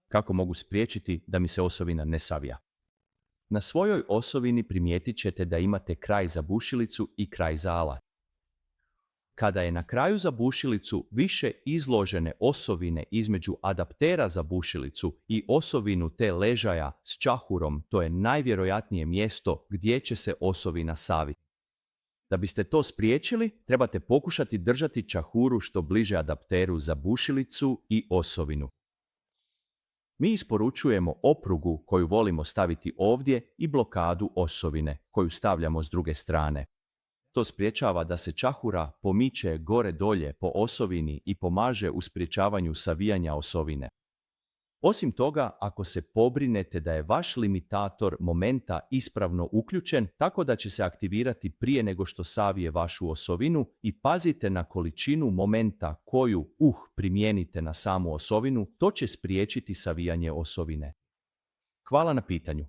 Kako mogu spriječiti da mi se osovina ne savija? Na svojoj osovini primijetit ćete da imate kraj za bušilicu i kraj za alat. Kada je na kraju za bušilicu više izložene osovine između adaptera za bušilicu i osovinu te ležaja s čahurom, to je najvjerojatnije mjesto gdje će se osovina saviti. Da biste to spriječili, trebate pokušati držati čahuru što bliže adapteru za bušilicu i osovinu. Mi isporučujemo oprugu koju volimo staviti ovdje i blokadu osovine koju stavljamo s druge strane. To spriječava da se čahura pomiče gore-dolje po osovini i pomaže u spriječavanju savijanja osovine. Osim toga, ako se pobrinete da je vaš limitator momenta ispravno uključen tako da će se aktivirati prije nego što savije vašu osovinu i pazite na količinu momenta koju primijenite na samu osovinu, to će spriječiti savijanje osovine. Hvala na pitanju.